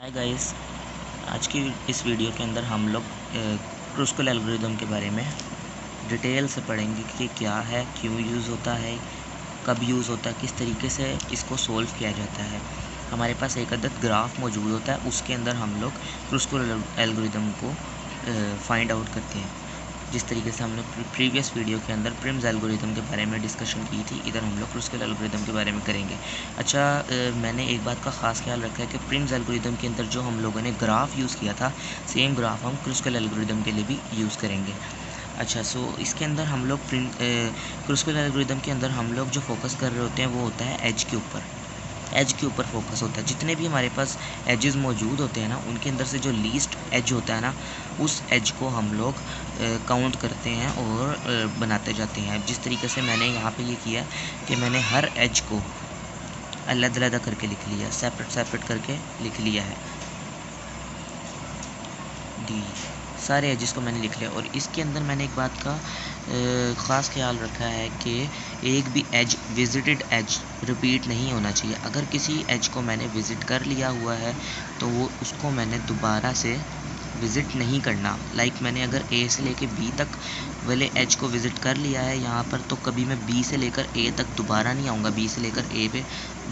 Hi guys, आज की इस वीडियो के अंदर हम लोग क्रुस्कल एल्गोरिदम के बारे में डिटेल से पढ़ेंगे कि क्या है, क्यों यूज़ होता है, कब यूज़ होता है, किस तरीके से इसको सोल्व किया जाता है। हमारे पास एक अदद ग्राफ मौजूद होता है, उसके अंदर हम लोग क्रुस्कल एल्गोरिदम को फाइंड आउट करते हैं। जिस तरीके से हमने प्रीवियस वीडियो के अंदर प्रिम्स एल्गोरिदम के बारे में डिस्कशन की थी, इधर हम लोग क्रुस्कल एल्गोरिदम के बारे में करेंगे। अच्छा, मैंने एक बात का ख़ास ख्याल रखा है कि प्रिम्स एल्गोरिदम के अंदर जो हम लोगों ने ग्राफ यूज़ किया था, सेम ग्राफ हम क्रुस्कल एल्गोरिदम के लिए भी यूज़ करेंगे। अच्छा, सो इसके अंदर हम लोग क्रुस्कल एल्गोरिदम के अंदर हम लोग जो फोकस कर रहे होते हैं वो होता है एज के ऊपर। एज के ऊपर फोकस होता है। जितने भी हमारे पास एजेस मौजूद होते हैं ना, उनके अंदर से जो लीस्ट एज होता है ना, उस एज को हम लोग काउंट करते हैं और बनाते जाते हैं। जिस तरीके से मैंने यहाँ पे ये किया कि मैंने हर एज को अलग-अलग करके लिख लिया, सेपरेट करके लिख लिया है। डी सारे एजेस को मैंने लिख लिया और इसके अंदर मैंने एक बात का ख़ास ख्याल रखा है कि एक भी एज विजिटेड एज रिपीट नहीं होना चाहिए। अगर किसी एज को मैंने विज़िट कर लिया हुआ है तो वो उसको मैंने दोबारा से विज़िट नहीं करना। मैंने अगर ए से लेकर बी तक वाले एज को विज़िट कर लिया है यहाँ पर, तो कभी मैं बी से लेकर ए तक दोबारा नहीं आऊँगा। बी से लेकर ए पे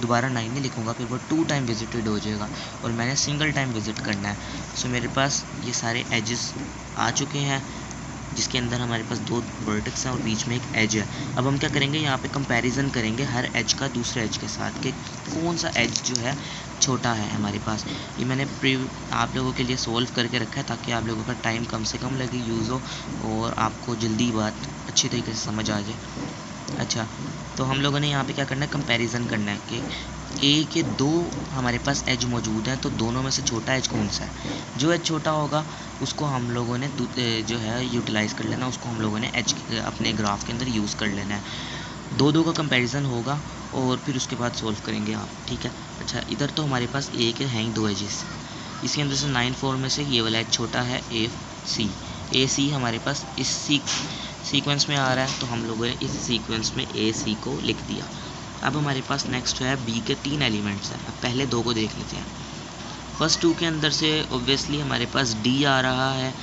दोबारा 9 नहीं लिखूँगा, फिर वो 2 टाइम विजिटेड हो जाएगा और मैंने सिंगल टाइम विज़िट करना है। सो मेरे पास ये सारे एजेस आ चुके हैं, जिसके अंदर हमारे पास 2 वर्टेक्स हैं और बीच में एक एज है। अब हम क्या करेंगे, यहाँ पे कंपैरिजन करेंगे हर एज का दूसरे एज के साथ कि कौन सा एज जो है छोटा है हमारे पास। ये मैंने आप लोगों के लिए सोल्व करके रखा है ताकि आप लोगों का टाइम कम से कम लगे, यूज़ हो और आपको जल्दी बात अच्छी तरीके से समझ आ जाए। अच्छा, तो हम लोगों ने यहाँ पे क्या करना है, कंपैरिजन करना है कि ए के 2 हमारे पास एज मौजूद हैं, तो दोनों में से छोटा एज कौन सा है। जो एज छोटा होगा उसको हम लोगों ने जो है यूटिलाइज़ कर लेना, उसको हम लोगों ने एज अपने ग्राफ के अंदर यूज़ कर लेना है। 2 का कंपैरिजन होगा और फिर उसके बाद सोल्व करेंगे आप, ठीक है। अच्छा, इधर तो हमारे पास ए के हैं 2 एजेस, इसके अंदर से 9 4 में से ये वाला एज छोटा है ए सी हमारे पास इस सीक्वेंस में आ रहा है, तो हम लोगों ने इस सीक्वेंस में ए सी को लिख दिया। अब हमारे पास नेक्स्ट है बी के 3 एलिमेंट्स हैं। अब पहले 2 को देख लेते हैं। फर्स्ट 2 के अंदर से ऑब्वियसली हमारे पास डी आ रहा है,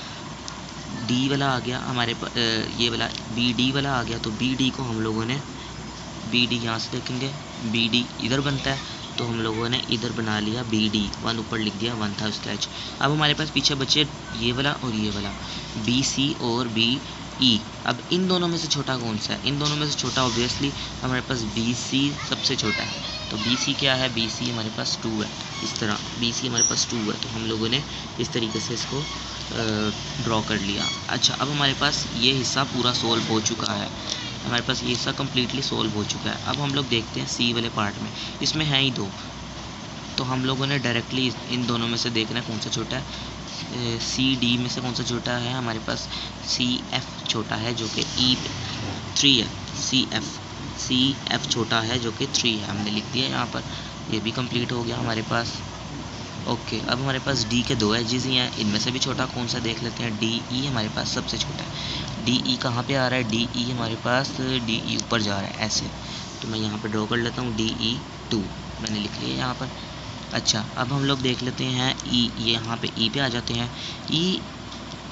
डी वाला आ गया हमारे पास, ये वाला बी डी वाला आ गया, तो बी डी को हम लोगों ने बी डी यहाँ से देखेंगे, बी डी इधर बनता है, तो हम लोगों ने इधर बना लिया बी डी, 1 ऊपर लिख दिया, 1 था उसका एच। अब हमारे पास पीछे बचे ये वाला और ये वाला, बी सी और बी ई। अब इन दोनों में से छोटा कौन सा है, इन दोनों में से छोटा ऑब्वियसली हमारे पास बी सी सबसे छोटा है, तो बी सी क्या है, बी सी हमारे पास 2 है। इस तरह बी सी हमारे पास 2 है, तो हम लोगों ने इस तरीके से इसको ड्रॉ कर लिया। अच्छा, अब हमारे पास ये हिस्सा पूरा सोल्व हो चुका है, हमारे पास ये हिस्सा कम्प्लीटली सोल्व हो चुका है। अब हम लोग देखते हैं सी वाले पार्ट में, इसमें हैं ही 2, तो हम लोगों ने डायरेक्टली इन दोनों में से देखना है कौन सा छोटा है। सी डी में से कौन सा छोटा है, हमारे पास सी एफ छोटा है जो कि ई 3 है। सी एफ छोटा है जो कि 3 है, हमने लिख दिया यहाँ पर। ये भी कंप्लीट हो गया हमारे पास। ओके, अब हमारे पास डी के 2 एजेस ही हैं, इनमें से भी छोटा कौन सा देख लेते हैं। डी ई हमारे पास सबसे छोटा है। डी ई कहाँ पे आ रहा है, डी ई हमारे पास डी ई ऊपर जा रहा है ऐसे, तो मैं यहाँ पर ड्रॉ कर लेता हूँ, डी ई 2 मैंने लिख लिया यहाँ पर। अच्छा, अब हम लोग देख लेते हैं ई, ये यहाँ पे ई पे आ जाते हैं। ई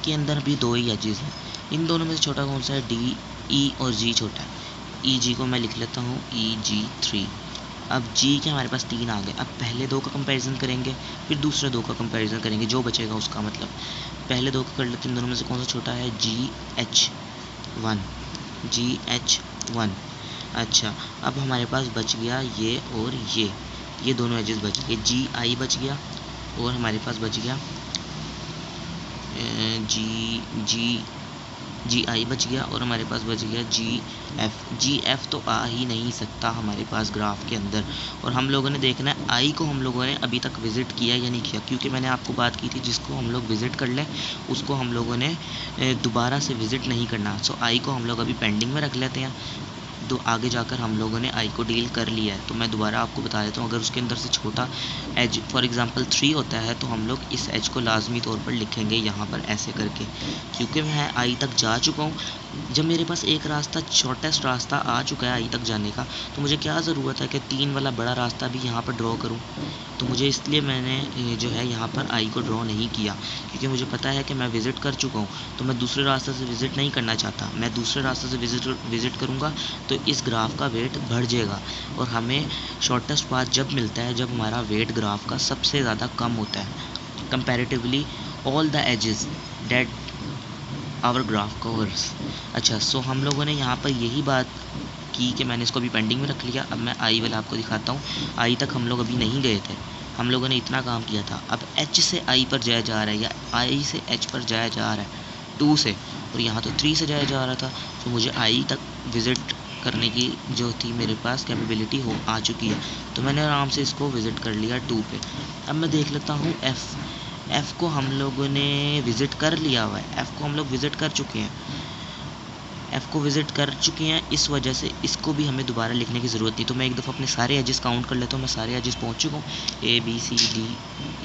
के अंदर भी 2 ही एजेस हैं, इन दोनों में से छोटा कौन सा है, डी ई और जी छोटा है। ई जी को मैं लिख लेता हूँ ई जी 3। अब जी के हमारे पास 3 आ गए। अब पहले 2 का कंपैरिजन करेंगे, फिर दूसरे 2 का कंपैरिजन करेंगे, जो बचेगा उसका मतलब। पहले 2 का कर लेते हैं, इन दोनों में से कौन सा छोटा है, जी एच 1। अच्छा, अब हमारे पास बच गया ये और ये दोनों एजेस बच गए, जी आई बच गया और हमारे पास बच गया जी आई बच गया और हमारे पास बच गया जी एफ तो आ ही नहीं सकता हमारे पास ग्राफ के अंदर। और हम लोगों ने देखना है आई को हम लोगों ने अभी तक विज़िट किया या नहीं किया, क्योंकि मैंने आपको बात की थी जिसको हम लोग विज़िट कर लें उसको हम लोगों ने दोबारा से विज़िट नहीं करना। सो आई को हम लोग अभी पेंडिंग में रख लेते हैं। तो आगे जाकर हम लोगों ने आई को डील कर लिया है। तो मैं दोबारा आपको बता देता हूँ, अगर उसके अंदर से छोटा एज फॉर एग्ज़ाम्पल 3 होता है तो हम लोग इस एज को लाजमी तौर पर लिखेंगे यहाँ पर ऐसे करके, क्योंकि मैं आई तक जा चुका हूँ। जब मेरे पास एक रास्ता शॉर्टेस्ट रास्ता आ चुका है आई तक जाने का, तो मुझे क्या ज़रूरत है कि 3 वाला बड़ा रास्ता भी यहाँ पर ड्रॉ करूँ। तो मुझे इसलिए मैंने जो है यहाँ पर आई को ड्रॉ नहीं किया, क्योंकि मुझे पता है कि मैं विज़िट कर चुका हूँ। तो मैं दूसरे रास्ते से विज़िट नहीं करना चाहता। मैं दूसरे रास्ते से विज़िट करूँगा तो इस ग्राफ का वेट बढ़ जाएगा, और हमें शॉर्टेस्ट पाथ जब मिलता है जब हमारा वेट ग्राफ का सबसे ज़्यादा कम होता है comparatively all the ages that our graph covers. अच्छा, सो हम लोगों ने यहाँ पर यही बात की कि मैंने इसको अभी पेंडिंग में रख लिया। अब मैं आई वाला आपको दिखाता हूँ। आई तक हम लोग अभी नहीं गए थे, हम लोगों ने इतना काम किया था। अब एच से आई पर जाया जा रहा है, या आई से एच पर जाया जा रहा है 2 से, और यहाँ तो 3 से जाया जा रहा था। तो मुझे आई तक विज़िट करने की जो थी मेरे पास कैपेबिलिटी हो आ चुकी है, तो मैंने आराम से इसको विज़िट कर लिया 2 पे। अब मैं देख लेता हूँ एफ़ को हम लोगों ने विज़िट कर लिया हुआ है, एफ़ को हम लोग विज़िट कर चुके हैं, एफ़ को विज़िट कर चुके हैं। इस वजह से इसको भी हमें दोबारा लिखने की ज़रूरत नहीं। तो मैं एक दफ़ा अपने सारे एजेस काउंट कर लेता हूँ। मैं सारे एजेस पहुँच चुका हूँ, A B C D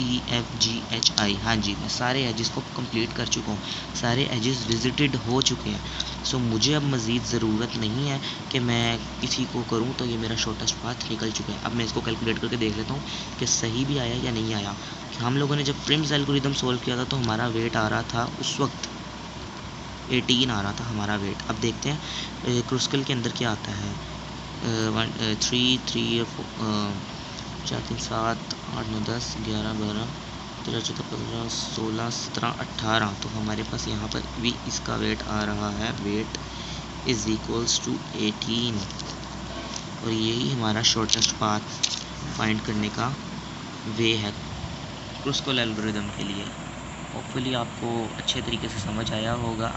E F G H I. हाँ जी, मैं सारे एजेस को कंप्लीट कर चुका हूँ, सारे एजेस विज़िटेड हो चुके हैं। सो मुझे अब मज़ीद ज़रूरत नहीं है कि मैं किसी को करूँ, तो ये मेरा शॉर्टेस्ट पाथ निकल चुका है। अब मैं इसको कैलकुलेट करके देख लेता हूँ कि सही भी आया या नहीं आया। हम लोगों ने जब प्रिम्स एल्गोरिदम सोल्व किया था तो हमारा वेट आ रहा था उस वक्त 18 आ रहा था हमारा वेट। अब देखते हैं क्रूस्कल के अंदर क्या आता है। 3 3 4 3 7 8 9 10 11 12 13 14 15 16 17 18। तो हमारे पास यहाँ पर भी इसका वेट आ रहा है, वेट इज़ इक्वल्स टू 18, और यही हमारा शॉर्टेस्ट पाथ फाइंड करने का वे है क्रूस्कल एल्गोरिदम के लिए। होपफुली आपको अच्छे तरीके से समझ आया होगा।